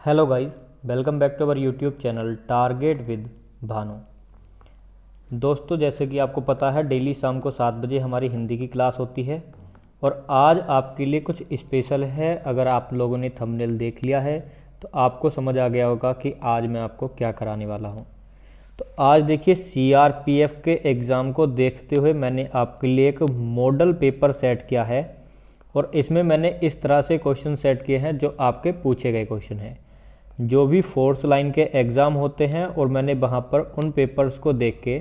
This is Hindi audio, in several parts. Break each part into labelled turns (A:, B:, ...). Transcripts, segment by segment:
A: Hello guys, welcome back to our YouTube channel target with Bhanu. दोस्तों, जैसे कि आपको पता है डेली शाम को 7 बजे हमारी हिंदी की क्लास होती है और आज आपके लिए कुछ स्पेशल है। अगर आप लोगों ने थंबनेल देख लिया है तो आपको समझ आ गया होगा कि आज मैं आपको क्या कराने वाला हूँ। तो आज देखिए, सीआरपीएफ के एग्ज़ाम को देखते हुए मैंने आपके लिए एक मॉडल पेपर सेट किया है और इसमें मैंने इस तरह से क्वेश्चन सेट किए हैं जो आपके पूछे गए क्वेश्चन हैं, जो भी फोर्स लाइन के एग्ज़ाम होते हैं। और मैंने वहाँ पर उन पेपर्स को देख के,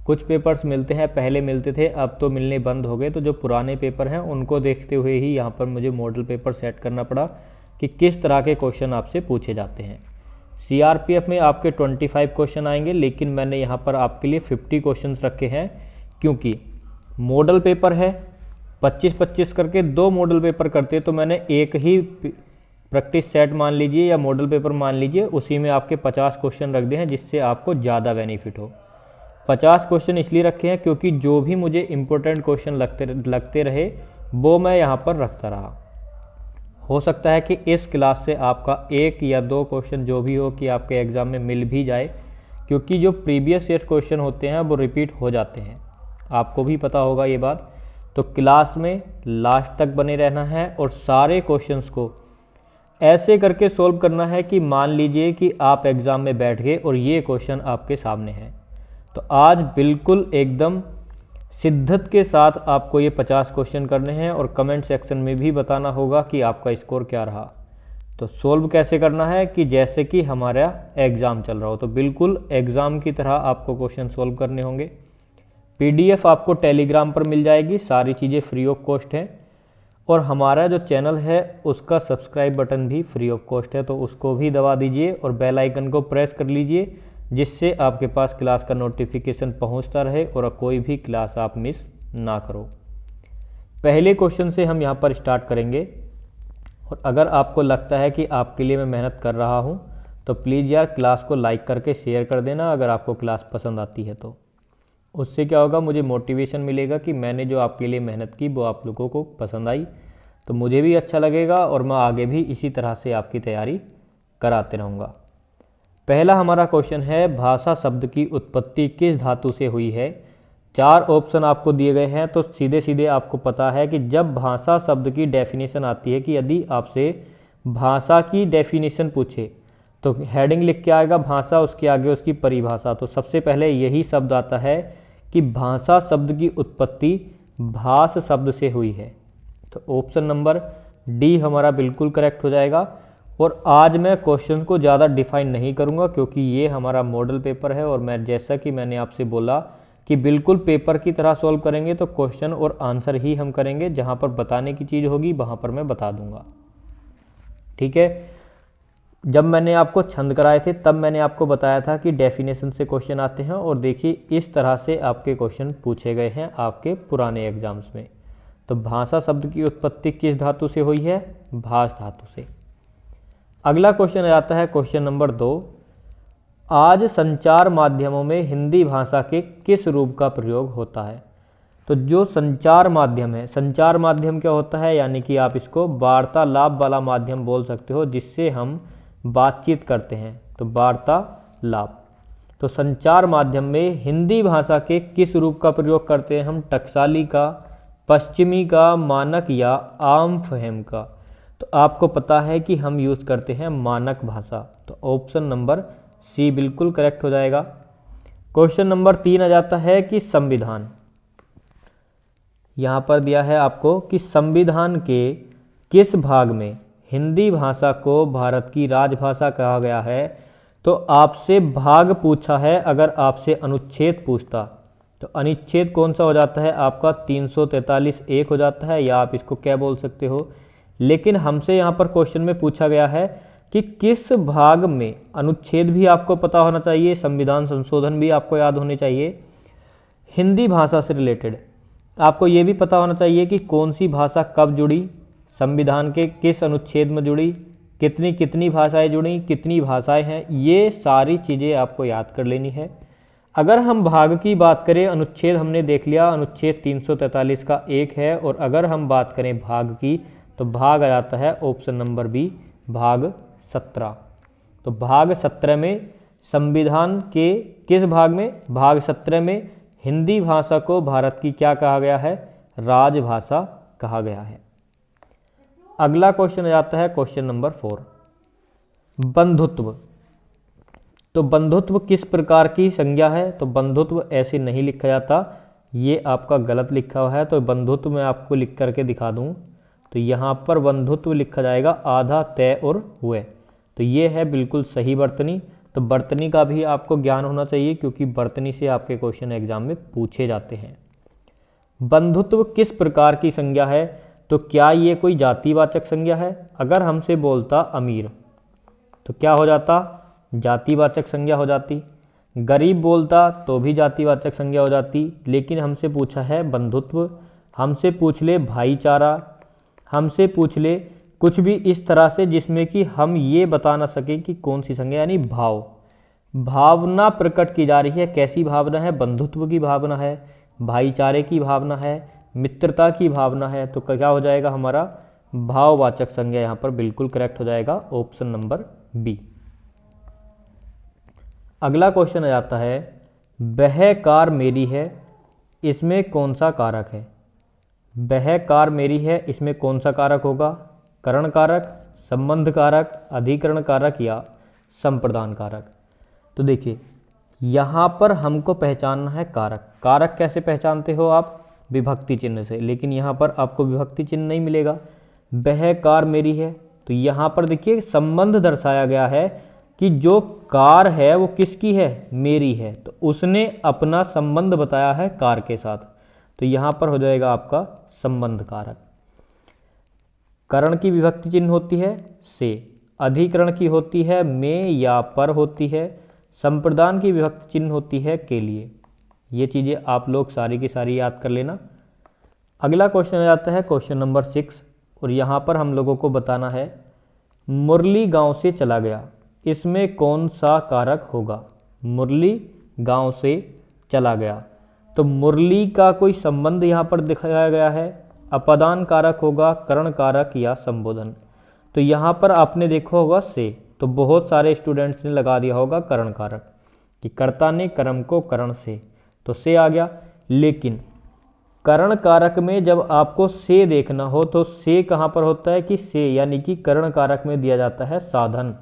A: कुछ पेपर्स मिलते हैं, पहले मिलते थे अब तो मिलने बंद हो गए, तो जो पुराने पेपर हैं उनको देखते हुए ही यहाँ पर मुझे मॉडल पेपर सेट करना पड़ा कि किस तरह के क्वेश्चन आपसे पूछे जाते हैं। सीआरपीएफ में आपके 25 क्वेश्चन आएंगे, लेकिन मैंने यहाँ पर आपके लिए 50 क्वेश्चन रखे हैं, क्योंकि मॉडल पेपर है। 25-25 करके 2 मॉडल पेपर करते तो मैंने एक ही प्रैक्टिस सेट मान लीजिए या मॉडल पेपर मान लीजिए, उसी में आपके 50 क्वेश्चन रख दिए हैं, जिससे आपको ज़्यादा बेनिफिट हो। 50 क्वेश्चन इसलिए रखे हैं क्योंकि जो भी मुझे इम्पोर्टेंट क्वेश्चन लगते रहे वो मैं यहाँ पर रखता रहा। हो सकता है कि इस क्लास से आपका 1 या 2 क्वेश्चन जो भी हो कि आपके एग्ज़ाम में मिल भी जाए, क्योंकि जो प्रीवियस ईयर क्वेश्चन होते हैं वो रिपीट हो जाते हैं, आपको भी पता होगा ये बात। तो क्लास में लास्ट तक बने रहना है और सारे क्वेश्चंस को ऐसे करके सोल्व करना है कि मान लीजिए कि आप एग्ज़ाम में बैठ गए और ये क्वेश्चन आपके सामने है, तो आज बिल्कुल एकदम शिद्दत के साथ आपको ये 50 क्वेश्चन करने हैं और कमेंट सेक्शन में भी बताना होगा कि आपका स्कोर क्या रहा। तो सोल्व कैसे करना है कि जैसे कि हमारा एग्ज़ाम चल रहा हो, तो बिल्कुल एग्ज़ाम की तरह आपको क्वेश्चन सोल्व करने होंगे। पीडीएफ आपको टेलीग्राम पर मिल जाएगी, सारी चीज़ें फ्री ऑफ कॉस्ट हैं। और हमारा जो चैनल है उसका सब्सक्राइब बटन भी फ्री ऑफ कॉस्ट है, तो उसको भी दबा दीजिए और बेल आइकन को प्रेस कर लीजिए, जिससे आपके पास क्लास का नोटिफिकेशन पहुंचता रहे और कोई भी क्लास आप मिस ना करो। पहले क्वेश्चन से हम यहाँ पर स्टार्ट करेंगे। और अगर आपको लगता है कि आपके लिए मैं मेहनत कर रहा हूँ तो प्लीज़ यार क्लास को लाइक करके शेयर कर देना, अगर आपको क्लास पसंद आती है तो। उससे क्या होगा, मुझे मोटिवेशन मिलेगा कि मैंने जो आपके लिए मेहनत की वो आप लोगों को पसंद आई, तो मुझे भी अच्छा लगेगा और मैं आगे भी इसी तरह से आपकी तैयारी कराते रहूँगा। पहला हमारा क्वेश्चन है, भाषा शब्द की उत्पत्ति किस धातु से हुई है। 4 ऑप्शन आपको दिए गए हैं, तो सीधे सीधे आपको पता है कि जब भाषा शब्द की डेफिनेशन आती है, कि यदि आपसे भाषा की डेफिनेशन पूछे तो हेडिंग लिख के आएगा भाषा, उसके आगे उसकी परिभाषा। तो सबसे पहले यही शब्द आता है कि भाषा शब्द की उत्पत्ति भाष शब्द से हुई है, तो ऑप्शन नंबर डी हमारा बिल्कुल करेक्ट हो जाएगा। और आज मैं क्वेश्चन को ज़्यादा डिफाइन नहीं करूँगा, क्योंकि ये हमारा मॉडल पेपर है और मैं जैसा कि मैंने आपसे बोला कि बिल्कुल पेपर की तरह सॉल्व करेंगे, तो क्वेश्चन और आंसर ही हम करेंगे, जहाँ पर बताने की चीज़ होगी वहाँ पर मैं बता दूँगा। ठीक है, जब मैंने आपको छंद कराए थे तब मैंने आपको बताया था कि डेफिनेशन से क्वेश्चन आते हैं, और देखिए इस तरह से आपके क्वेश्चन पूछे गए हैं आपके पुराने एग्जाम्स में। तो भाषा शब्द की उत्पत्ति किस धातु से हुई है, भाष धातु से। अगला क्वेश्चन आ जाता है क्वेश्चन नंबर 2, आज संचार माध्यमों में हिंदी भाषा के किस रूप का प्रयोग होता है। तो जो संचार माध्यम है, संचार माध्यम क्या होता है, यानी कि आप इसको वार्तालाप वाला माध्यम बोल सकते हो, जिससे हम बातचीत करते हैं, तो वार्तालाप। तो संचार माध्यम में हिंदी भाषा के किस रूप का प्रयोग करते हैं हम, टकसाली का, पश्चिमी का, मानक या आम फहम का। तो आपको पता है कि हम यूज़ करते हैं मानक भाषा, तो ऑप्शन नंबर सी बिल्कुल करेक्ट हो जाएगा। क्वेश्चन नंबर 3 आ जाता है कि संविधान, यहाँ पर दिया है आपको कि संविधान के किस भाग में हिंदी भाषा को भारत की राजभाषा कहा गया है। तो आपसे भाग पूछा है, अगर आपसे अनुच्छेद पूछता तो अनुच्छेद कौन सा हो जाता है आपका 343(1) हो जाता है, या आप इसको क्या बोल सकते हो। लेकिन हमसे यहाँ पर क्वेश्चन में पूछा गया है कि किस भाग में, अनुच्छेद भी आपको पता होना चाहिए, संविधान संशोधन भी आपको याद होने चाहिए। हिंदी भाषा से रिलेटेड आपको ये भी पता होना चाहिए कि कौन सी भाषा कब जुड़ी, संविधान के किस अनुच्छेद में जुड़ी, कितनी कितनी भाषाएं जुड़ी, कितनी भाषाएं हैं, ये सारी चीज़ें आपको याद कर लेनी है। अगर हम भाग की बात करें, अनुच्छेद हमने देख लिया, अनुच्छेद 343 का 1 है, और अगर हम बात करें भाग की तो भाग आ जाता है ऑप्शन नंबर बी, भाग 17। तो भाग 17 में संविधान के किस भाग में? भाग 17 में हिंदी भाषा को भारत की क्या कहा गया है? राजभाषा कहा गया है। अगला क्वेश्चन आ जाता है क्वेश्चन नंबर 4, बंधुत्व। तो बंधुत्व किस प्रकार की संज्ञा है? तो बंधुत्व ऐसे नहीं लिखा जाता, ये आपका गलत लिखा हुआ है। तो बंधुत्व मैं आपको लिख करके दिखा दूं, तो यहाँ पर बंधुत्व लिखा जाएगा आधा तय और हुए। तो ये है बिल्कुल सही वर्तनी। तो वर्तनी का भी आपको ज्ञान होना चाहिए, क्योंकि वर्तनी से आपके क्वेश्चन एग्जाम में पूछे जाते हैं। बंधुत्व किस प्रकार की संज्ञा है? तो क्या ये कोई जातिवाचक संज्ञा है? अगर हमसे बोलता अमीर तो क्या हो जाता? जातिवाचक संज्ञा हो जाती। गरीब बोलता तो भी जातिवाचक संज्ञा हो जाती। लेकिन हमसे पूछा है बंधुत्व, हमसे पूछ ले भाईचारा, हमसे पूछ ले कुछ भी इस तरह से जिसमें कि हम ये बता ना सके कि कौन सी संज्ञा, यानी भाव, भावना प्रकट की जा रही है। कैसी भावना है? बंधुत्व की भावना है, भाईचारे की भावना है, मित्रता की भावना है। तो क्या हो जाएगा हमारा? भाववाचक संज्ञा यहाँ पर बिल्कुल करेक्ट हो जाएगा, ऑप्शन नंबर बी। अगला क्वेश्चन आ जाता है, वह कार मेरी है, इसमें कौन सा कारक है? वह कार मेरी है, इसमें कौन सा कारक होगा? करण कारक, संबंध कारक, अधिकरण कारक या संप्रदान कारक? तो देखिए यहाँ पर हमको पहचानना है कारक। कारक कैसे पहचानते हो आप? विभक्ति चिन्ह से। लेकिन यहाँ पर आपको विभक्ति चिन्ह नहीं मिलेगा। वह कार मेरी है, तो यहाँ पर देखिए संबंध दर्शाया गया है कि जो कार है वो किसकी है? मेरी है। तो उसने अपना संबंध बताया है कार के साथ। तो यहाँ पर हो जाएगा आपका संबंध कारक। करण की विभक्ति चिन्ह होती है से, अधिकरण की होती है में या पर होती है, संप्रदान की विभक्ति चिन्ह होती है के लिए। ये चीज़ें आप लोग सारी की सारी याद कर लेना। अगला क्वेश्चन आ जाता है क्वेश्चन नंबर 6, और यहाँ पर हम लोगों को बताना है मुरली गांव से चला गया, इसमें कौन सा कारक होगा? मुरली गांव से चला गया, तो मुरली का कोई संबंध यहाँ पर दिखाया गया है। अपदान कारक होगा, करण कारक या संबोधन? तो यहाँ पर आपने देखा होगा से, तो बहुत सारे स्टूडेंट्स ने लगा दिया होगा करण कारक कि कर्ता ने कर्म को करण से, तो से आ गया। लेकिन करण कारक में जब आपको से देखना हो तो से कहाँ पर होता है? कि से यानी कि करण कारक में दिया जाता है साधन।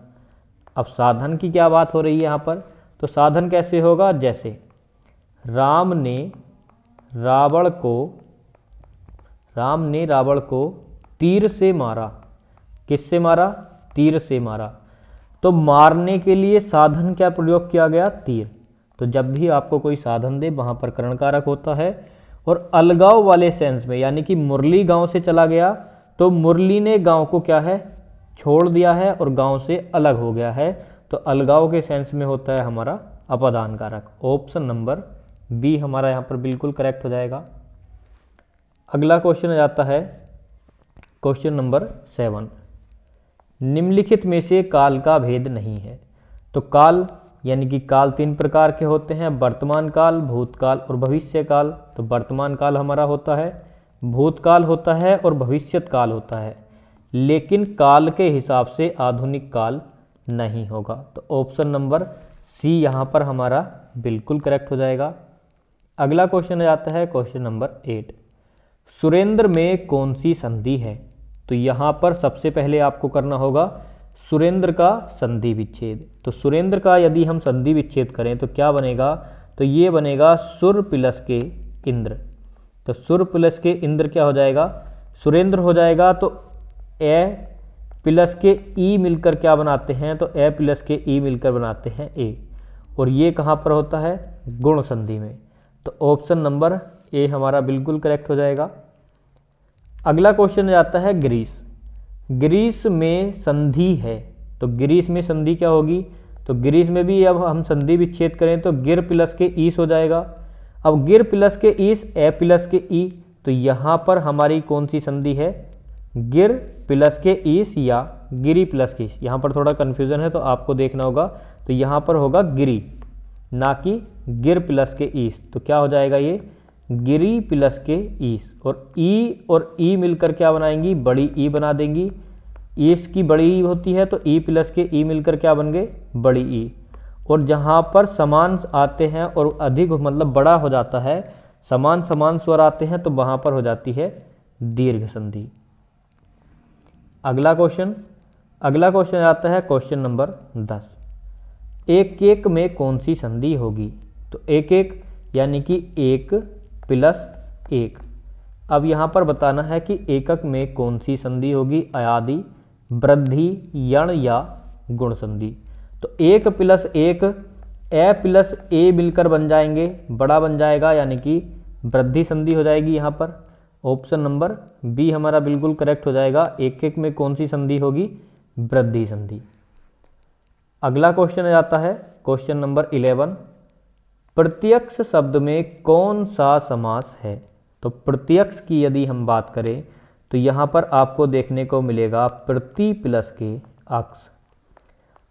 A: अब साधन की क्या बात हो रही है यहाँ पर? तो साधन कैसे होगा? जैसे राम ने रावण को तीर से मारा। किससे मारा? तीर से मारा। तो मारने के लिए साधन क्या प्रयोग किया गया? तीर। तो जब भी आपको कोई साधन दे वहाँ पर करण कारक होता है। और अलगाव वाले सेंस में, यानी कि मुरली गांव से चला गया, तो मुरली ने गांव को क्या है? छोड़ दिया है और गांव से अलग हो गया है। तो अलगाव के सेंस में होता है हमारा अपदान कारक। ऑप्शन नंबर बी हमारा यहाँ पर बिल्कुल करेक्ट हो जाएगा। अगला क्वेश्चन आ जाता है क्वेश्चन नंबर 7, निम्नलिखित में से काल का भेद नहीं है। तो काल यानी कि काल 3 प्रकार के होते हैं, वर्तमान काल, भूतकाल और भविष्य काल। तो वर्तमान काल हमारा होता है, भूतकाल होता है और भविष्यत काल होता है। लेकिन काल के हिसाब से आधुनिक काल नहीं होगा। तो ऑप्शन नंबर सी यहाँ पर हमारा बिल्कुल करेक्ट हो जाएगा। अगला क्वेश्चन आ जाता है क्वेश्चन नंबर 8, सुरेंद्र में कौन सी संधि है? तो यहाँ पर सबसे पहले आपको करना होगा सुरेंद्र का संधि विच्छेद। तो सुरेंद्र का यदि हम संधि विच्छेद करें तो क्या बनेगा? तो ये बनेगा सुर प्लस के इंद्र। तो सुर प्लस के इंद्र क्या हो जाएगा? सुरेंद्र हो जाएगा। तो ए प्लस के ई मिलकर क्या बनाते हैं? तो ए प्लस के ई मिलकर बनाते हैं ए। और ये कहाँ पर होता है? गुण संधि में। तो ऑप्शन नंबर ए हमारा बिल्कुल करेक्ट हो जाएगा। अगला क्वेश्चन जाता है ग्रीस। ग्रीस में संधि है, तो ग्रीस में संधि क्या होगी? तो ग्रीस में भी अब हम संधि विच्छेद करें तो गिर प्लस के ईस हो जाएगा। अब गिर प्लस के ईस ए प्लस के ई, तो यहाँ पर हमारी कौन सी संधि है? गिर प्लस के ईस या गिरी प्लस के ईस। यहाँ पर थोड़ा कन्फ्यूजन है तो आपको देखना होगा। तो यहाँ पर होगा गिरी, ना कि गिर प्लस के ईस। तो क्या हो जाएगा? ये गिरी प्लस के ईस। और ई मिलकर क्या बनाएंगी? बड़ी ई बना देंगी। ईस की बड़ी ई होती है तो ई प्लस के ई मिलकर क्या बन गए, बड़ी ई। और जहाँ पर समान आते हैं और अधिक मतलब बड़ा हो जाता है, समान समान स्वर आते हैं, तो वहाँ पर हो जाती है दीर्घ संधि। अगला क्वेश्चन आता है क्वेश्चन नंबर 10। एक एक में कौन सी संधि होगी? तो एक एक यानी कि 1 + 1। अब यहाँ पर बताना है कि एकक में कौन सी संधि होगी, अयादि, वृद्धि, यण या गुण संधि। तो 1 + 1 ए प्लस ए मिलकर बन जाएंगे, बड़ा बन जाएगा, यानी कि वृद्धि संधि हो जाएगी यहाँ पर। ऑप्शन नंबर बी हमारा बिल्कुल करेक्ट हो जाएगा। एक एक में कौन सी संधि होगी, वृद्धि संधि। अगला क्वेश्चन आता है क्वेश्चन नंबर 11। प्रत्यक्ष शब्द में कौन सा समास है? तो प्रत्यक्ष की यदि हम बात करें तो यहाँ पर आपको देखने को मिलेगा प्रति प्लस के अक्ष।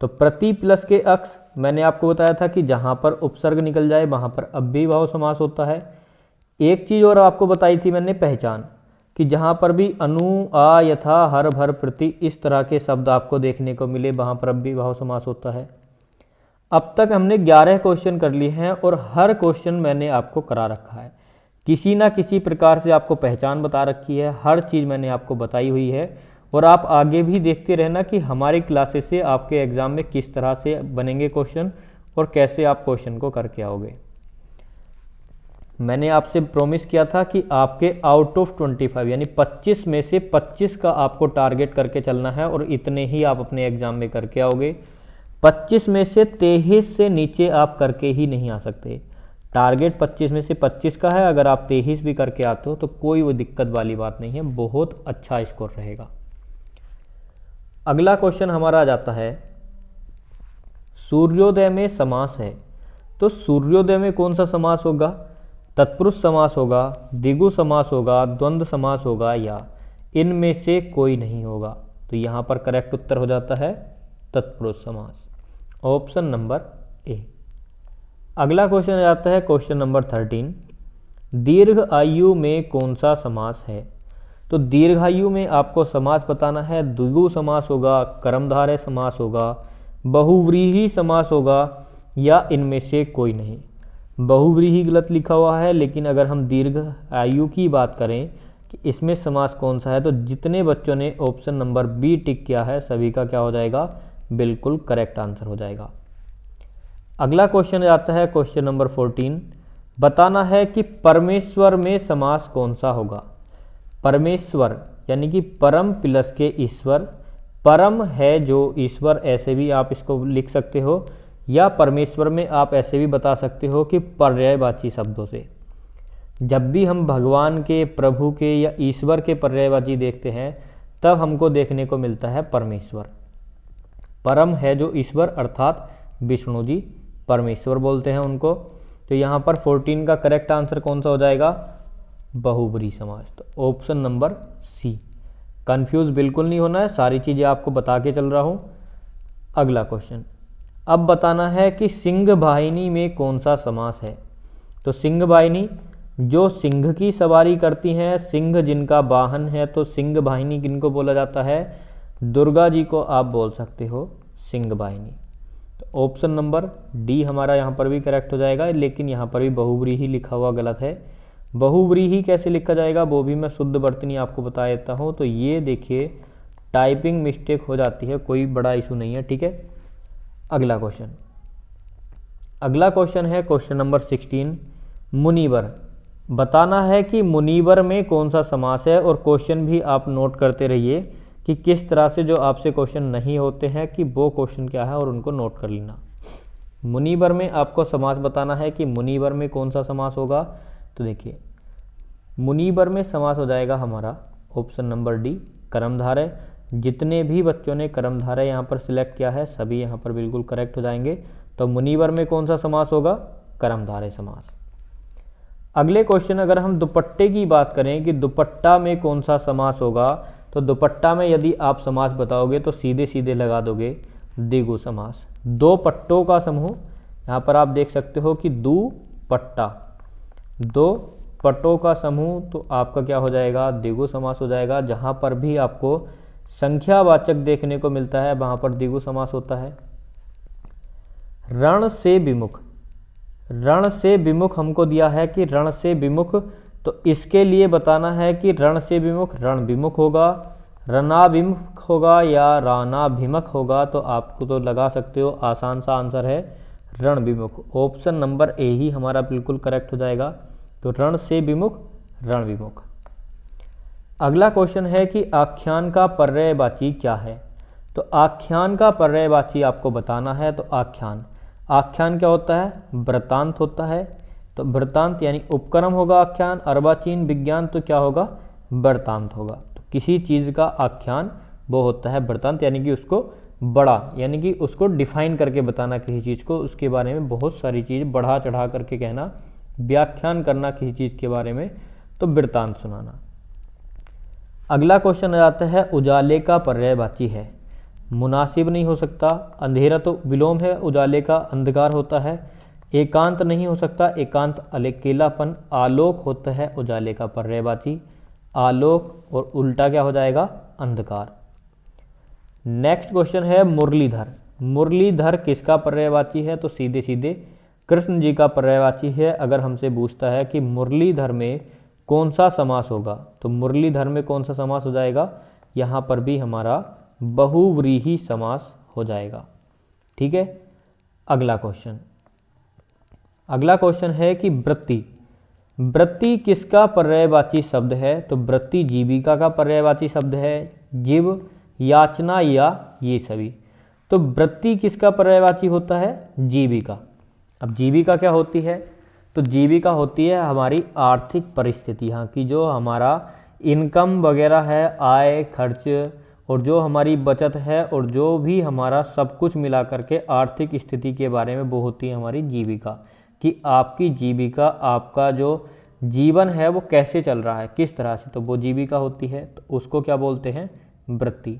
A: तो प्रति प्लस के अक्ष मैंने आपको बताया था कि जहाँ पर उपसर्ग निकल जाए वहाँ पर अव्ययीभाव समास होता है। एक चीज़ और आपको बताई थी मैंने, पहचान, कि जहाँ पर भी अनु, आ, यथा, हर, भर, प्रति इस तरह के शब्द आपको देखने को मिले वहाँ पर अव्ययीभाव समास होता है। अब तक हमने 11 क्वेश्चन कर लिए हैं और हर क्वेश्चन मैंने आपको करा रखा है, किसी ना किसी प्रकार से आपको पहचान बता रखी है, हर चीज़ मैंने आपको बताई हुई है। और आप आगे भी देखते रहना कि हमारी क्लासेस से आपके एग्ज़ाम में किस तरह से बनेंगे क्वेश्चन और कैसे आप क्वेश्चन को करके आओगे। मैंने आपसे प्रॉमिस किया था कि आपके आउट ऑफ 25 यानी 25 में से 25 का आपको टारगेट करके चलना है और इतने ही आप अपने एग्ज़ाम में करके आओगे। 25 में से 23 से नीचे आप करके ही नहीं आ सकते। टारगेट 25 में से 25 का है, अगर आप 23 भी करके आते हो तो कोई वो दिक्कत वाली बात नहीं है, बहुत अच्छा स्कोर रहेगा। अगला क्वेश्चन हमारा आ जाता है सूर्योदय में समास है। तो सूर्योदय में कौन सा समास होगा? तत्पुरुष समास होगा, द्विगु समास होगा, द्वंद्व समास होगा या इनमें से कोई नहीं होगा? तो यहाँ पर करेक्ट उत्तर हो जाता है तत्पुरुष समास, ऑप्शन नंबर ए। अगला क्वेश्चन आ जाता है क्वेश्चन नंबर 13। दीर्घ आयु में कौन सा समास है? तो दीर्घायु में आपको समास बताना है। द्विगु समास होगा, कर्मधारय समास होगा, बहुव्रीहि समास होगा या इनमें से कोई नहीं। बहुव्रीहि गलत लिखा हुआ है, लेकिन अगर हम दीर्घ आयु की बात करें कि इसमें समास कौन सा है, तो जितने बच्चों ने ऑप्शन नंबर बी टिक किया है सभी का क्या हो जाएगा, बिल्कुल करेक्ट आंसर हो जाएगा। अगला क्वेश्चन आता है क्वेश्चन नंबर 14। बताना है कि परमेश्वर में समास कौन सा होगा। परमेश्वर यानी कि परम प्लस के ईश्वर, परम है जो ईश्वर, ऐसे भी आप इसको लिख सकते हो, या परमेश्वर में आप ऐसे भी बता सकते हो कि पर्यायवाची शब्दों से। जब भी हम भगवान के, प्रभु के या ईश्वर के पर्यायवाची देखते हैं तब हमको देखने को मिलता है परमेश्वर। परम है जो ईश्वर अर्थात विष्णु जी, परमेश्वर बोलते हैं उनको। तो यहाँ पर 14 का करेक्ट आंसर कौन सा हो जाएगा, बहुव्रीहि समास, तो ऑप्शन नंबर सी। कंफ्यूज बिल्कुल नहीं होना है, सारी चीज़ें आपको बता के चल रहा हूँ। अगला क्वेश्चन अब बताना है कि सिंह वाहिनी में कौन सा समास है। तो सिंह वाहिनी जो सिंह की सवारी करती हैं, सिंह जिनका वाहन है, तो सिंह वाहिनी किनको बोला जाता है, दुर्गा जी को आप बोल सकते हो सिंह वाहिनी। तो ऑप्शन नंबर डी हमारा यहाँ पर भी करेक्ट हो जाएगा, लेकिन यहाँ पर भी बहुव्रीहि लिखा हुआ गलत है। बहुव्रीहि कैसे लिखा जाएगा वो भी मैं शुद्ध वर्तनी आपको बता देता हूँ। तो ये देखिए टाइपिंग मिस्टेक हो जाती है, कोई बड़ा इशू नहीं है, ठीक है। अगला क्वेश्चन है क्वेश्चन नंबर 16। मुनिवर, बताना है कि मुनिवर में कौन सा समास है, और क्वेश्चन भी आप नोट करते रहिए कि किस तरह से जो आपसे क्वेश्चन नहीं होते हैं कि वो क्वेश्चन क्या है और उनको नोट कर लेना। मुनिवर में आपको समास बताना है कि मुनिवर में कौन सा समास होगा। तो देखिए मुनिवर में समास हो जाएगा हमारा ऑप्शन नंबर डी, कर्मधारय। जितने भी बच्चों ने कर्मधारय यहाँ पर सिलेक्ट किया है सभी यहाँ पर बिल्कुल करेक्ट हो जाएंगे। तो मुनिवर में कौन सा समास होगा, कर्मधारय समास। अगले क्वेश्चन अगर हम दुपट्टे की बात करें कि दुपट्टा में कौन सा समास होगा, तो दुपट्टा में यदि आप समास बताओगे तो सीधे सीधे लगा दोगे द्विगु समास। दो पट्टों का समूह, यहाँ पर आप देख सकते हो कि दुपट्टा, दो पट्टों का समूह, तो आपका क्या हो जाएगा, द्विगु समास हो जाएगा। जहाँ पर भी आपको संख्यावाचक देखने को मिलता है, वहाँ पर द्विगु समास होता है। रण से विमुख, रण से विमुख हमको दिया है कि रण से विमुख, तो इसके लिए बताना है कि रण से विमुख रण विमुख होगा, रणाभिमुख होगा या राणाभिमुख होगा। तो आपको तो लगा सकते हो, आसान सा आंसर है रण विमुख। ऑप्शन नंबर ए ही हमारा बिल्कुल करेक्ट हो जाएगा। तो रण से विमुख रण विमुख। अगला क्वेश्चन है कि आख्यान का पर्यायवाची क्या है। तो आख्यान का पर्यायवाची आपको बताना है। तो आख्यान, आख्यान क्या होता है, वृत्तांत होता है। तो वृत्तांत यानी उपक्रम होगा आख्यान, अर्वाचीन विज्ञान तो क्या होगा, वृत्तांत होगा। तो किसी चीज़ का आख्यान वो होता है वृत्तांत, यानी कि उसको बड़ा, यानी कि उसको डिफाइन करके बताना किसी चीज़ को, उसके बारे में बहुत सारी चीज़ बढ़ा चढ़ा करके कहना, व्याख्यान करना किसी चीज़ के बारे में, तो वृत्तांत सुनाना। अगला क्वेश्चन आ जाता है उजाले का पर्यायवाची है। मुनासिब नहीं हो सकता, अंधेरा तो विलोम है, उजाले का अंधकार होता है। एकांत नहीं हो सकता, एकांत अकेलापन। आलोक होता है उजाले का पर्यायवाची, आलोक, और उल्टा क्या हो जाएगा, अंधकार। नेक्स्ट क्वेश्चन है मुरलीधर। मुरलीधर किसका पर्यायवाची है। तो सीधे सीधे कृष्ण जी का पर्यायवाची है। अगर हमसे पूछता है कि मुरलीधर में कौन सा समास होगा, तो मुरलीधर में कौन सा समास हो जाएगा, यहाँ पर भी हमारा बहुव्रीहि समास हो जाएगा। ठीक है। अगला क्वेश्चन, अगला क्वेश्चन है कि वृत्ति, वृत्ति किसका पर्यायवाची शब्द है। तो वृत्ति जीविका का पर्यायवाची शब्द है, जीव, याचना या ये सभी। तो वृत्ति किसका पर्यायवाची होता है, जीविका। अब जीविका क्या होती है, तो जीविका होती है हमारी आर्थिक परिस्थिति, यहाँ की जो हमारा इनकम वगैरह है, आय खर्च, और जो हमारी बचत है, और जो भी हमारा सब कुछ मिला करके आर्थिक स्थिति के बारे में वो होती है हमारी जीविका, कि आपकी जीविका, आपका जो जीवन है वो कैसे चल रहा है, किस तरह से, तो वो जीविका होती है। तो उसको क्या बोलते हैं, वृत्ति।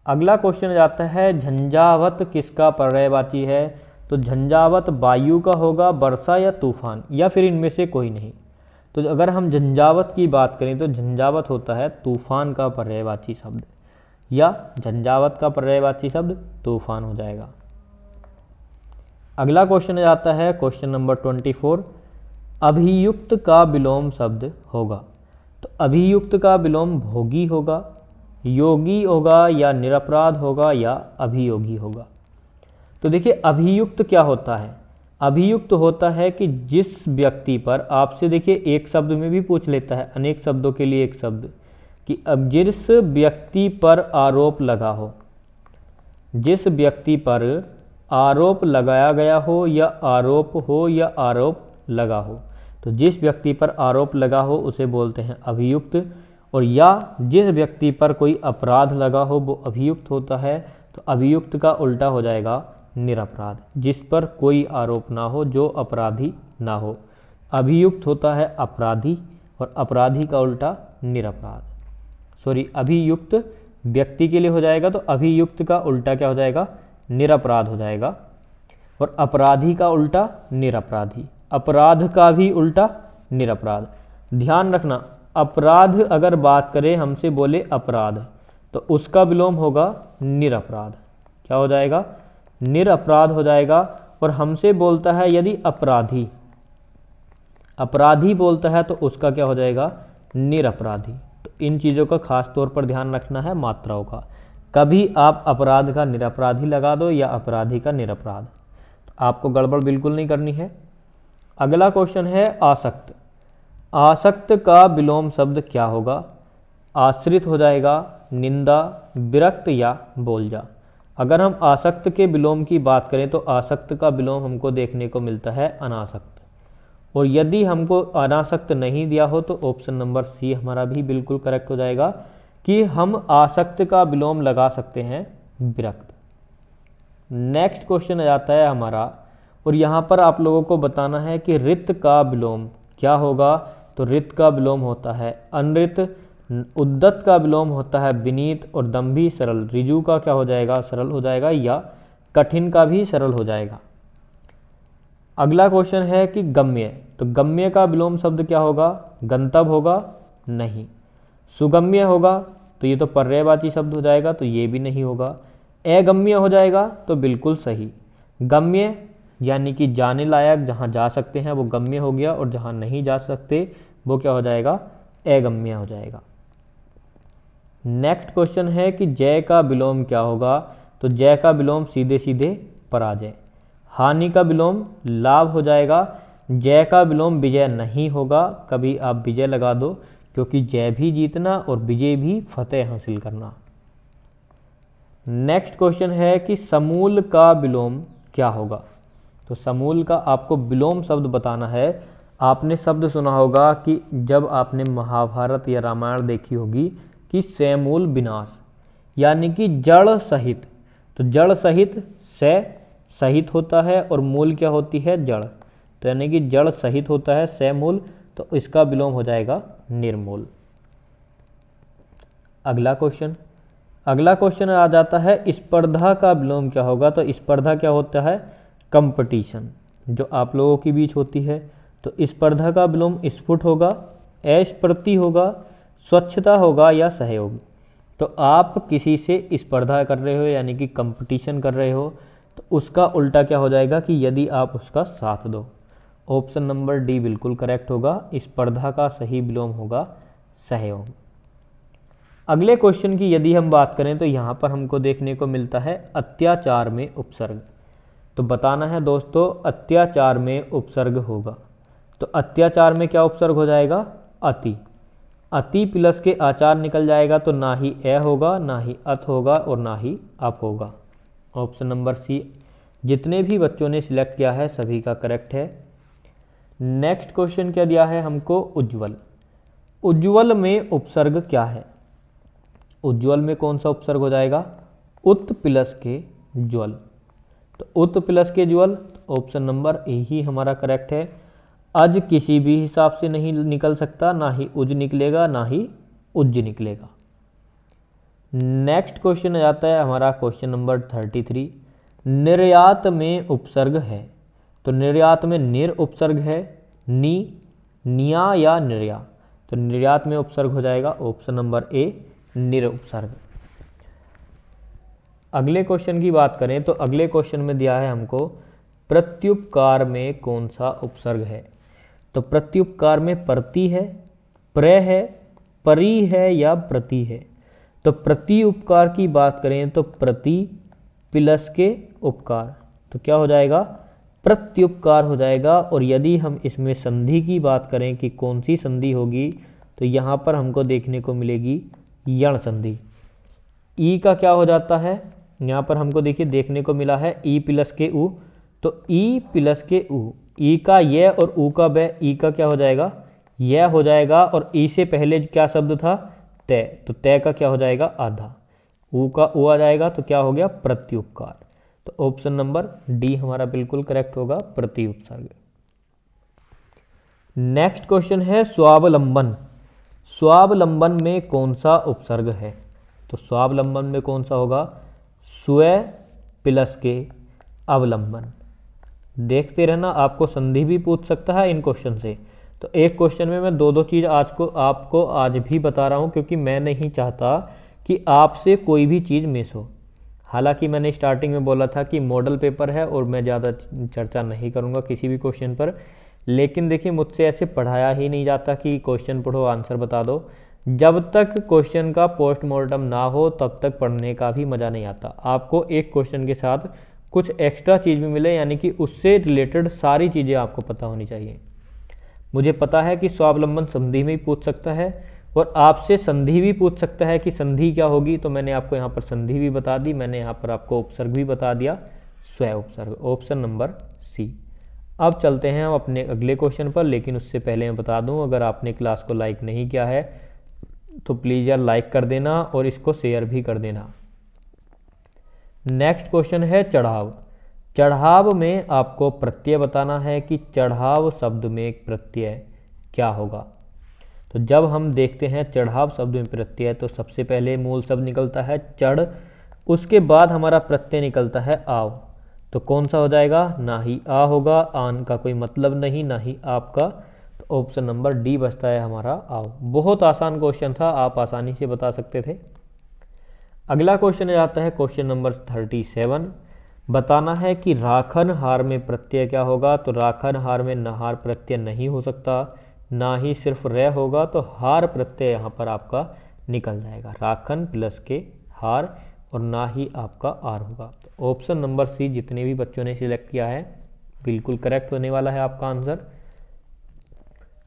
A: अगला क्वेश्चन जाता है झंझावत किसका पर्यायवाची है। तो झंझावत वायु का होगा, वर्षा या तूफान, या फिर इनमें से कोई नहीं। तो अगर हम झंझावत की बात करें तो झंझावत होता है तूफान का पर्यायवाची शब्द, या झंझावत का पर्यायवाची शब्द तूफान हो जाएगा। अगला क्वेश्चन आता है क्वेश्चन नंबर 24, अभियुक्त का विलोम शब्द होगा। तो अभियुक्त का विलोम भोगी होगा, योगी होगा, या निरपराध होगा, या अभियोगी होगा। तो देखिए अभियुक्त क्या होता है, अभियुक्त होता है कि जिस व्यक्ति पर, आपसे देखिए एक शब्द में भी पूछ लेता है, अनेक शब्दों के लिए एक शब्द, कि अब जिस व्यक्ति पर आरोप लगा हो, जिस व्यक्ति पर आरोप लगाया गया हो, या आरोप हो, या आरोप लगा हो, तो जिस व्यक्ति पर आरोप लगा हो उसे बोलते हैं अभियुक्त। और या जिस व्यक्ति पर कोई अपराध लगा हो वो अभियुक्त होता है। तो अभियुक्त का उल्टा हो जाएगा निरपराध, जिस पर कोई आरोप ना हो, जो अपराधी ना हो। अभियुक्त होता है अपराधी, और अपराधी का उल्टा निरपराध। सॉरी, अभियुक्त व्यक्ति के लिए हो जाएगा, तो अभियुक्त का उल्टा क्या हो जाएगा, निरपराध हो जाएगा। और अपराधी का उल्टा निरपराधी, अपराध का भी उल्टा निरपराध। ध्यान रखना, अपराध अगर बात करें, हमसे बोले अपराध, तो उसका विलोम होगा निरपराध। क्या हो जाएगा, निरपराध हो जाएगा। और हमसे बोलता है यदि अपराधी, अपराधी बोलता है तो उसका क्या हो जाएगा, निरपराधी। तो इन चीज़ों का खास तौर पर ध्यान रखना है, मात्राओं का। कभी आप अपराध का निरपराधी लगा दो या अपराधी का निरपराध, तो आपको गड़बड़ बिल्कुल नहीं करनी है। अगला क्वेश्चन है आसक्त। आसक्त का विलोम शब्द क्या होगा। आश्रित हो जाएगा, निंदा, विरक्त, या बोलजा। अगर हम आसक्त के विलोम की बात करें तो आसक्त का विलोम हमको देखने को मिलता है अनासक्त। और यदि हमको अनासक्त नहीं दिया हो तो ऑप्शन नंबर सी हमारा भी बिल्कुल करेक्ट हो जाएगा, कि हम आसक्त का विलोम लगा सकते हैं विरक्त। नेक्स्ट क्वेश्चन आ जाता है हमारा, और यहाँ पर आप लोगों को बताना है कि रित का विलोम क्या होगा। तो रित का विलोम होता है अनृत, उद्दत का विलोम होता है विनीत, और दम्भी सरल। रिजु का क्या हो जाएगा, सरल हो जाएगा, या कठिन का भी सरल हो जाएगा। अगला क्वेश्चन है कि गम्य। तो गम्य का विलोम शब्द क्या होगा, गंतव्य होगा, नहीं। सुगम्य होगा, तो ये तो पर्यायवाची शब्द हो जाएगा, तो ये भी नहीं होगा। अगम्य हो जाएगा तो बिल्कुल सही। गम्य यानी कि जाने लायक, जहाँ जा सकते हैं वो गम्य हो गया, और जहाँ नहीं जा सकते वो क्या हो जाएगा, अगम्य हो जाएगा। नेक्स्ट क्वेश्चन है कि जय का विलोम क्या होगा। तो जय का विलोम सीधे सीधे पराजय। हानि का विलोम लाभ हो जाएगा। जय का विलोम विजय नहीं होगा, कभी आप विजय लगा दो, क्योंकि जय भी जीतना और विजय भी फतेह हासिल करना। नेक्स्ट क्वेश्चन है कि समूल का विलोम क्या होगा। तो समूल का आपको विलोम शब्द बताना है। आपने शब्द सुना होगा कि जब आपने महाभारत या रामायण देखी होगी कि समूल विनाश, यानी कि जड़ सहित। तो जड़ सहित से सहित होता है और मूल क्या होती है, जड़। तो यानी कि जड़ सहित होता है समूल, तो इसका विलोम हो जाएगा निर्मूल। अगला क्वेश्चन आ जाता है स्पर्धा का विलोम क्या होगा। तो स्पर्धा क्या होता है, कंपटीशन, जो आप लोगों के बीच होती है। तो स्पर्धा का विलोम स्फुट होगा, अस्पर्धी होगा, स्वच्छता होगा या सहयोग। तो आप किसी से स्पर्धा कर रहे हो यानी कि कंपटीशन कर रहे हो, तो उसका उल्टा क्या हो जाएगा कि यदि आप उसका साथ दो। ऑप्शन नंबर डी बिल्कुल करेक्ट होगा। स्पर्धा का सही विलोम होगा सहयोग। अगले क्वेश्चन की यदि हम बात करें तो यहाँ पर हमको देखने को मिलता है अत्याचार में उपसर्ग। तो बताना है दोस्तों, अत्याचार में उपसर्ग होगा। तो अत्याचार में क्या उपसर्ग हो जाएगा, अति। अति प्लस के आचार निकल जाएगा, तो ना ही ए होगा, ना ही अत होगा और ना ही अप होगा। ऑप्शन नंबर सी जितने भी बच्चों ने सिलेक्ट किया है सभी का करेक्ट है। नेक्स्ट क्वेश्चन क्या दिया है हमको, उज्ज्वल। उज्ज्वल में उपसर्ग क्या है। उज्ज्वल में कौन सा उपसर्ग हो जाएगा, उत प्लस के ज्वल। तो उत प्लस के ज्वल, ऑप्शन नंबर ए ही हमारा करेक्ट है। अज किसी भी हिसाब से नहीं निकल सकता, ना ही उज निकलेगा ना ही उज्ज निकलेगा। नेक्स्ट क्वेश्चन आ जाता है हमारा क्वेश्चन नंबर 33। निर्यात में उपसर्ग है। तो निर्यात में निर उपसर्ग है, नी, निया या निर्या। तो निर्यात में उपसर्ग हो जाएगा ऑप्शन नंबर ए निर उपसर्ग। अगले क्वेश्चन की बात करें तो अगले क्वेश्चन में दिया है हमको प्रत्युपकार में कौन सा उपसर्ग है। तो प्रत्युपकार में प्रति है, प्र है, परि है या प्रति है। तो प्रति उपकार की बात करें तो प्रति प्लस के उपकार, तो क्या हो जाएगा, प्रत्युपकार हो जाएगा। और यदि हम इसमें संधि की बात करें कि कौन सी संधि होगी, तो यहाँ पर हमको देखने को मिलेगी यण संधि। ई का क्या हो जाता है, यहाँ पर हमको देखिए देखने को मिला है ई प्लस के उ। तो ई प्लस के उ, ई का ये और उ का बै, ई का क्या हो जाएगा, यह हो जाएगा। और ई से पहले क्या शब्द था, तय। तो तय का क्या हो जाएगा, आधा। उ का उ आ जाएगा, तो क्या हो गया, प्रत्युपकार। तो ऑप्शन नंबर डी हमारा बिल्कुल करेक्ट होगा, प्रति उपसर्ग। नेक्स्ट क्वेश्चन है स्वावलंबन। स्वावलंबन में कौन सा उपसर्ग है। तो स्वावलंबन में कौन सा होगा, स्व प्लस के अवलंबन। देखते रहना, आपको संधि भी पूछ सकता है इन क्वेश्चन से। तो एक क्वेश्चन में मैं दो चीज़ आपको आज भी बता रहा हूँ, क्योंकि मैं नहीं चाहता कि आपसे कोई भी चीज़ मिस हो। हालांकि मैंने स्टार्टिंग में बोला था कि मॉडल पेपर है और मैं ज़्यादा चर्चा नहीं करूँगा किसी भी क्वेश्चन पर, लेकिन देखिए मुझसे ऐसे पढ़ाया ही नहीं जाता कि क्वेश्चन पढ़ो आंसर बता दो। जब तक क्वेश्चन का पोस्टमार्टम ना हो तब तक पढ़ने का भी मज़ा नहीं आता। आपको एक क्वेश्चन के साथ कुछ एक्स्ट्रा चीज़ भी मिले, यानी कि उससे रिलेटेड सारी चीज़ें आपको पता होनी चाहिए। मुझे पता है कि स्वावलंबन संधि में ही पूछ सकता है और आपसे संधि भी पूछ सकता है कि संधि क्या होगी। तो मैंने आपको यहाँ पर संधि भी बता दी, मैंने यहाँ पर आपको उपसर्ग भी बता दिया, स्व उपसर्ग, ऑप्शन नंबर सी। अब चलते हैं हम अपने अगले क्वेश्चन पर, लेकिन उससे पहले मैं बता दूं, अगर आपने क्लास को लाइक नहीं किया है तो प्लीज़ यार लाइक कर देना और इसको शेयर भी कर देना। नेक्स्ट क्वेश्चन है चढ़ाव। चढ़ाव में आपको प्रत्यय बताना है कि चढ़ाव शब्द में प्रत्यय क्या होगा। तो जब हम देखते हैं चढ़ाव शब्द में प्रत्यय, तो सबसे पहले मूल शब्द निकलता है चढ़, उसके बाद हमारा प्रत्यय निकलता है आव। तो कौन सा हो जाएगा, ना ही आ होगा, आन का कोई मतलब नहीं, ना ही आपका। तो ऑप्शन नंबर डी बचता है हमारा आओ। बहुत आसान क्वेश्चन था, आप आसानी से बता सकते थे। अगला क्वेश्चन आता है क्वेश्चन नंबर 37। बताना है कि राखन हार में प्रत्यय क्या होगा। तो राखन हार में नहार प्रत्यय नहीं हो सकता, ना ही सिर्फ रे होगा, तो हार प्रत्यय यहाँ पर आपका निकल जाएगा। राखन प्लस के हार और ना ही आपका आर होगा। तो ऑप्शन नंबर सी जितने भी बच्चों ने सिलेक्ट किया है बिल्कुल करेक्ट होने वाला है आपका आंसर।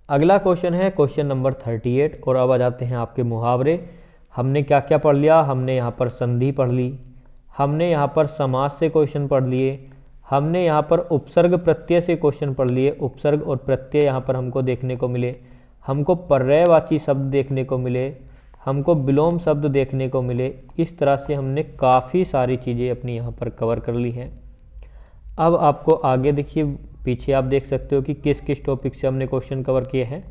A: अगला क्वेश्चन है क्वेश्चन नंबर 38 और अब आ जाते हैं आपके मुहावरे। हमने क्या क्या पढ़ लिया, हमने यहाँ पर संधि पढ़ ली, हमने यहाँ पर समास से क्वेश्चन पढ़ लिए, हमने यहाँ पर उपसर्ग प्रत्यय से क्वेश्चन पढ़ लिए। उपसर्ग और प्रत्यय यहाँ पर हमको देखने को मिले, हमको पर्यायवाची शब्द देखने को मिले, हमको विलोम शब्द देखने को मिले। इस तरह से हमने काफ़ी सारी चीज़ें अपनी यहाँ पर कवर कर ली हैं। अब आपको आगे देखिए, पीछे आप देख सकते हो कि किस किस टॉपिक से हमने क्वेश्चन कवर किए हैं।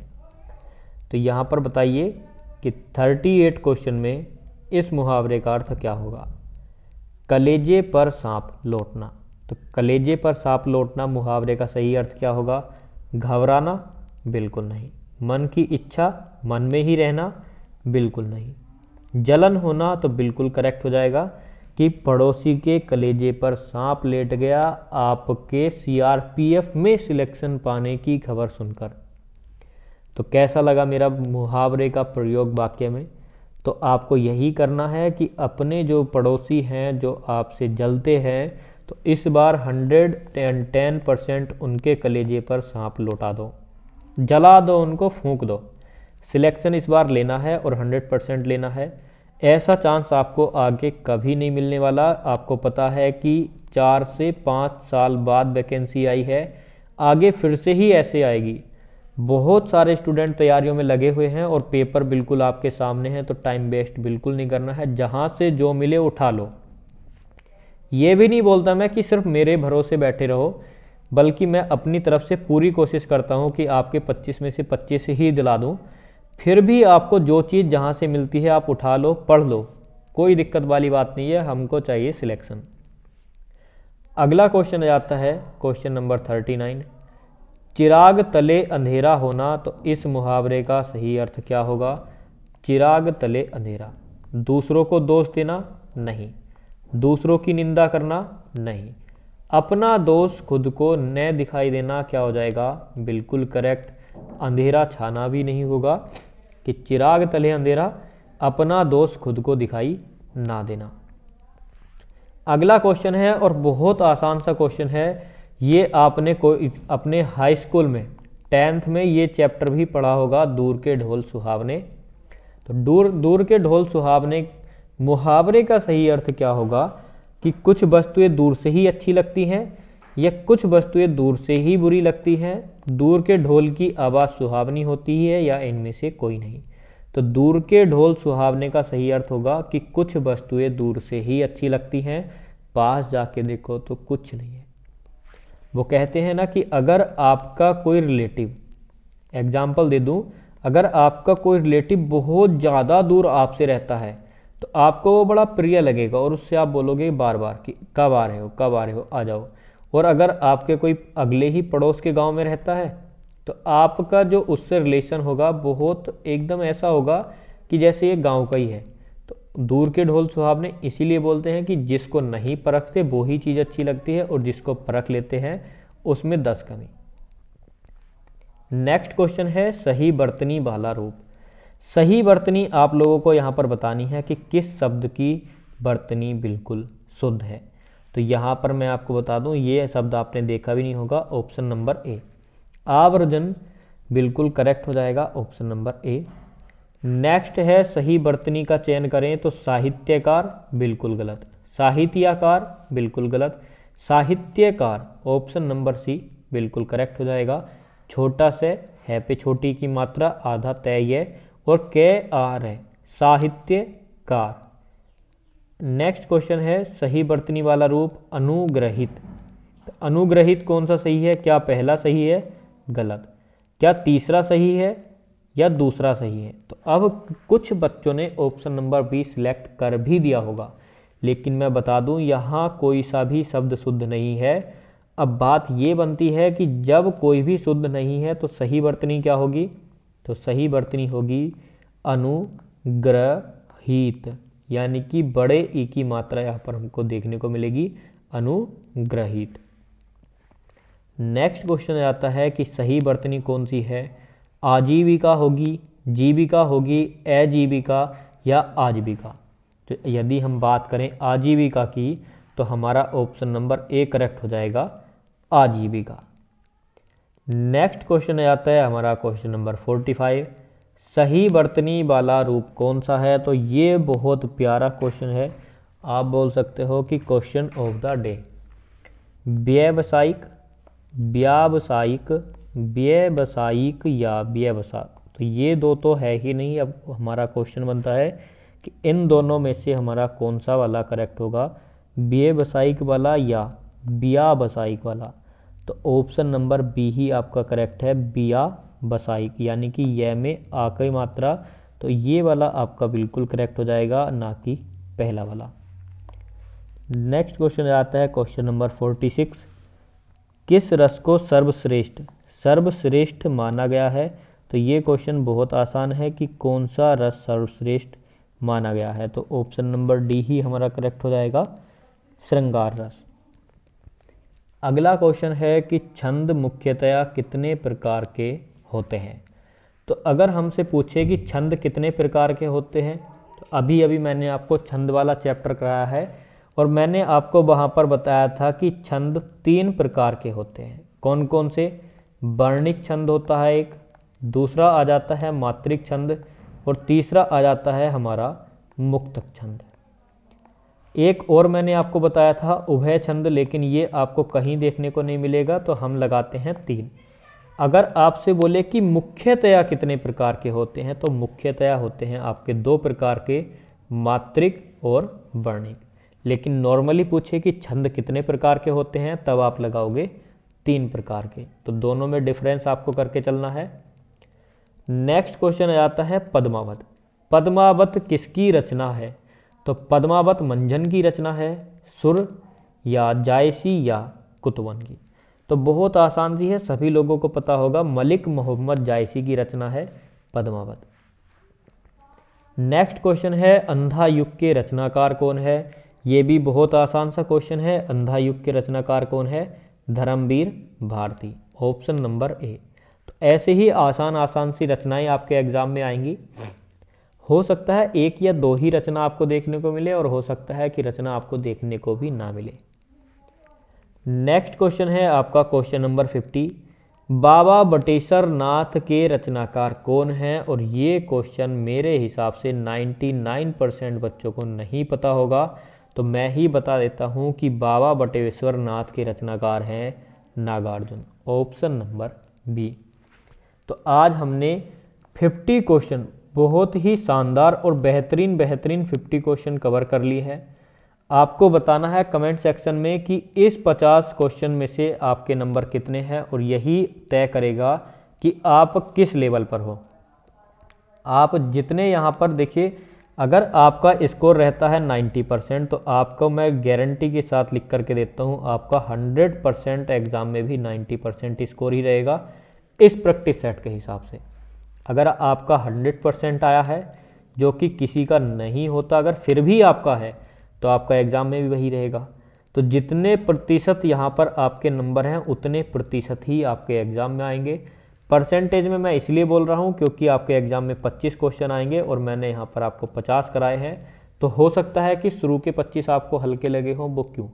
A: तो यहाँ पर बताइए कि 38 क्वेश्चन में इस मुहावरे का अर्थ क्या होगा। कलेजे पर सांप लौटना। तो कलेजे पर सांप लौटना मुहावरे का सही अर्थ क्या होगा। घबराना, बिल्कुल नहीं। मन की इच्छा, मन में ही रहना, बिल्कुल नहीं। जलन होना तो बिल्कुल करेक्ट हो जाएगा कि पड़ोसी के कलेजे पर सांप लेट गया आपके सीआरपीएफ में सिलेक्शन पाने की खबर सुनकर। तो कैसा लगा मेरा मुहावरे का प्रयोग वाक्य में। तो आपको यही करना है कि अपने जो पड़ोसी हैं जो आपसे जलते हैं, तो इस बार 110% उनके कलेजे पर सांप लौटा दो, जला दो, उनको फूंक दो। सिलेक्शन इस बार लेना है और 100% लेना है। ऐसा चांस आपको आगे कभी नहीं मिलने वाला। आपको पता है कि 4 से 5 साल बाद वैकेंसी आई है, आगे फिर से ही ऐसे आएगी। बहुत सारे स्टूडेंट तैयारियों में लगे हुए हैं और पेपर बिल्कुल आपके सामने है, तो टाइम वेस्ट बिल्कुल नहीं करना है। जहाँ से जो मिले उठा लो। ये भी नहीं बोलता मैं कि सिर्फ मेरे भरोसे बैठे रहो, बल्कि मैं अपनी तरफ से पूरी कोशिश करता हूँ कि आपके 25 में से 25 ही दिला दूँ। फिर भी आपको जो चीज़ जहाँ से मिलती है आप उठा लो, पढ़ लो, कोई दिक्कत वाली बात नहीं है। हमको चाहिए सिलेक्शन। अगला क्वेश्चन आ जाता है क्वेश्चन नंबर 39। चिराग तले अंधेरा होना। तो इस मुहावरे का सही अर्थ क्या होगा। चिराग तले अंधेरा, दूसरों को दोष देना नहीं, दूसरों की निंदा करना नहीं, अपना दोष खुद को न दिखाई देना क्या हो जाएगा, बिल्कुल करेक्ट। अंधेरा छाना भी नहीं होगा कि चिराग तले अंधेरा, अपना दोष खुद को दिखाई ना देना। अगला क्वेश्चन है और बहुत आसान सा क्वेश्चन है। ये आपने अपने हाई स्कूल में 10th में ये चैप्टर भी पढ़ा होगा, दूर के ढोल सुहावने। तो दूर के ढोल सुहावने मुहावरे का सही अर्थ क्या होगा कि कुछ वस्तुएं दूर से ही अच्छी लगती हैं या कुछ वस्तुएं दूर से ही बुरी लगती हैं। दूर के ढोल की आवाज़ सुहावनी होती है या इनमें से कोई नहीं। तो दूर के ढोल सुहावने का सही अर्थ होगा कि कुछ वस्तुएं दूर से ही अच्छी लगती हैं, पास जाके देखो तो कुछ नहीं है। वो कहते हैं ना कि अगर आपका कोई रिलेटिव, एग्जाम्पल दे दूं, अगर आपका कोई रिलेटिव बहुत ज़्यादा दूर आपसे रहता है तो आपको वो बड़ा प्रिय लगेगा और उससे आप बोलोगे बार बार कि कब आ रहे हो, कब आ रहे हो, आ जाओ। और अगर आपके कोई अगले ही पड़ोस के गांव में रहता है तो आपका जो उससे रिलेशन होगा बहुत एकदम ऐसा होगा कि जैसे ये गांव का ही है। तो दूर के ढोल सुहावने इसीलिए बोलते हैं कि जिसको नहीं परखते वो ही चीज़ अच्छी लगती है और जिसको परख लेते हैं उसमें 10 कमी। नेक्स्ट क्वेश्चन है सही बर्तनी वाला रूप। सही बर्तनी आप लोगों को यहाँ पर बतानी है कि किस शब्द की बर्तनी बिल्कुल शुद्ध है। तो यहाँ पर मैं आपको बता दूँ, ये शब्द आपने देखा भी नहीं होगा। ऑप्शन नंबर ए, आवर्जन, बिल्कुल करेक्ट हो जाएगा ऑप्शन नंबर ए। नेक्स्ट है सही बर्तनी का चयन करें। तो साहित्यकार, बिल्कुल गलत। साहित्याकार, बिल्कुल गलत। साहित्यकार, ऑप्शन नंबर सी, बिल्कुल करेक्ट हो जाएगा। छोटा से है पे छोटी की मात्रा आधा तय है और के आर है, साहित्यकार। नेक्स्ट क्वेश्चन है सही बर्तनी वाला रूप अनुग्रहित। अनुग्रहित कौन सा सही है, क्या पहला सही है, गलत। क्या तीसरा सही है या दूसरा सही है। तो अब कुछ बच्चों ने ऑप्शन नंबर बी सिलेक्ट कर भी दिया होगा, लेकिन मैं बता दूं यहाँ कोई सा भी शब्द शुद्ध नहीं है। अब बात ये बनती है कि जब कोई भी शुद्ध नहीं है तो सही वर्तनी क्या होगी, तो सही वर्तनी होगी अनुग्रहित, यानी कि बड़े ई की मात्रा यहाँ पर हमको देखने को मिलेगी, अनुग्रहित। नेक्स्ट क्वेश्चन आता है कि सही वर्तनी कौन सी है, आजीविका होगी, जीविका होगी, अजीविका या आजीविका। तो यदि हम बात करें आजीविका की तो हमारा ऑप्शन नंबर ए करेक्ट हो जाएगा, आजीविका। नेक्स्ट क्वेश्चन आता है हमारा क्वेश्चन नंबर 45, सही वर्तनी वाला रूप कौन सा है। तो ये बहुत प्यारा क्वेश्चन है, आप बोल सकते हो कि क्वेश्चन ऑफ द डे। व्यावसायिक, व्यावसायिक, व्यावसायिक या व्यवसाय, तो ये दो तो है ही नहीं। अब हमारा क्वेश्चन बनता है कि इन दोनों में से हमारा कौन सा वाला करेक्ट होगा, व्यावसायिक वाला या व्यावसायिक वाला। तो ऑप्शन नंबर बी ही आपका करेक्ट है, व्यावसायिक, यानी कि यह में आ की मात्रा, तो ये वाला आपका बिल्कुल करेक्ट हो जाएगा, ना कि पहला वाला। नेक्स्ट क्वेश्चन आता है क्वेश्चन नंबर 46, किस रस को सर्वश्रेष्ठ, सर्वश्रेष्ठ माना गया है। तो ये क्वेश्चन बहुत आसान है कि कौन सा रस सर्वश्रेष्ठ माना गया है। तो ऑप्शन नंबर डी ही हमारा करेक्ट हो जाएगा, श्रृंगार रस। अगला क्वेश्चन है कि छंद मुख्यतया कितने प्रकार के होते हैं। तो अगर हमसे पूछे कि छंद कितने प्रकार के होते हैं, तो अभी अभी मैंने आपको छंद वाला चैप्टर कराया है और मैंने आपको वहाँ पर बताया था कि छंद 3 प्रकार के होते हैं। कौन कौन से, वर्णिक छंद होता है एक, दूसरा आ जाता है मात्रिक छंद और तीसरा आ जाता है हमारा मुक्तक छंद। एक और मैंने आपको बताया था उभय छंद, लेकिन ये आपको कहीं देखने को नहीं मिलेगा, तो हम लगाते हैं 3। अगर आपसे बोले कि मुख्यतया कितने प्रकार के होते हैं, तो मुख्यतया होते हैं आपके 2 प्रकार के, मात्रिक और वर्णिक। लेकिन नॉर्मली पूछे कि छंद कितने प्रकार के होते हैं, तब आप लगाओगे 3 प्रकार के। तो दोनों में डिफरेंस आपको करके चलना है। नेक्स्ट क्वेश्चन आता है पद्मावत। पद्मावत किसकी रचना है। तो पद्मावत मंझन की रचना है, सुर या जायसी या कुतवन की। तो बहुत आसान सी है, सभी लोगों को पता होगा, मलिक मोहम्मद जायसी की रचना है पद्मावत। नेक्स्ट क्वेश्चन है अंधा युग के रचनाकार कौन है। ये भी बहुत आसान सा क्वेश्चन है, अंधा युग के रचनाकार कौन है, Dharmveer Bharati, option number A. तो ऐसे ही आसान आसान सी रचनाएं आपके एग्जाम में आएंगी। हो सकता है 1 या 2 ही रचना आपको देखने को मिले और हो सकता है कि रचना आपको देखने को भी ना मिले। नेक्स्ट क्वेश्चन है आपका क्वेश्चन नंबर 50, बाबा बटेश्वर नाथ के रचनाकार कौन हैं। और ये क्वेश्चन मेरे हिसाब से 99% बच्चों को नहीं पता होगा, तो मैं ही बता देता हूँ कि बाबा बटेश्वर नाथ के रचनाकार हैं नागार्जुन, ऑप्शन नंबर बी। तो आज हमने 50 क्वेश्चन, बहुत ही शानदार और बेहतरीन 50 क्वेश्चन कवर कर लिए हैं। आपको बताना है कमेंट सेक्शन में कि इस 50 क्वेश्चन में से आपके नंबर कितने हैं, और यही तय करेगा कि आप किस लेवल पर हो। आप जितने यहाँ पर देखिए, अगर आपका स्कोर रहता है 90%, तो आपको मैं गारंटी के साथ लिख करके देता हूँ, आपका 100% एग्ज़ाम में भी 90% स्कोर ही रहेगा इस प्रैक्टिस सेट के हिसाब से। अगर आपका 100% आया है, जो कि किसी का नहीं होता, अगर फिर भी आपका है, तो आपका एग्ज़ाम में भी वही रहेगा। तो जितने प्रतिशत यहाँ पर आपके नंबर हैं, उतने प्रतिशत ही आपके एग्ज़ाम में आएंगे। परसेंटेज में मैं इसलिए बोल रहा हूँ क्योंकि आपके एग्ज़ाम में 25 क्वेश्चन आएंगे और मैंने यहाँ पर आपको 50 कराए हैं। तो हो सकता है कि शुरू के 25 आपको हल्के लगे हों। वो क्यों?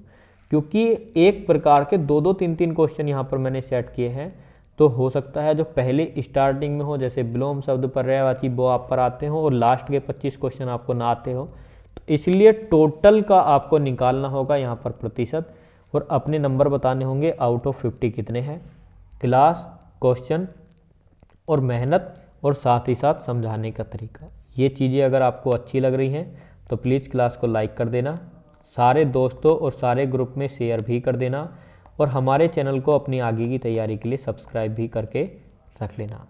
A: क्योंकि एक प्रकार के 2-2, 3-3 क्वेश्चन यहाँ पर मैंने सेट किए हैं। तो हो सकता है जो पहले स्टार्टिंग में हो, जैसे विलोम शब्द पर्यायवाची, वो आप पर आते हो और लास्ट के 25 क्वेश्चन आपको ना आते हो। तो इसलिए टोटल का आपको निकालना होगा यहाँ पर प्रतिशत, और अपने नंबर बताने होंगे आउट ऑफ 50 कितने हैं। क्लास, क्वेश्चन और मेहनत, और साथ ही साथ समझाने का तरीका, ये चीज़ें अगर आपको अच्छी लग रही हैं तो प्लीज़ क्लास को लाइक कर देना, सारे दोस्तों और सारे ग्रुप में शेयर भी कर देना, और हमारे चैनल को अपनी आगे की तैयारी के लिए सब्सक्राइब भी करके रख लेना।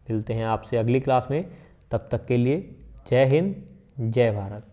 A: मिलते हैं आपसे अगली क्लास में, तब तक के लिए जय हिंद, जय भारत।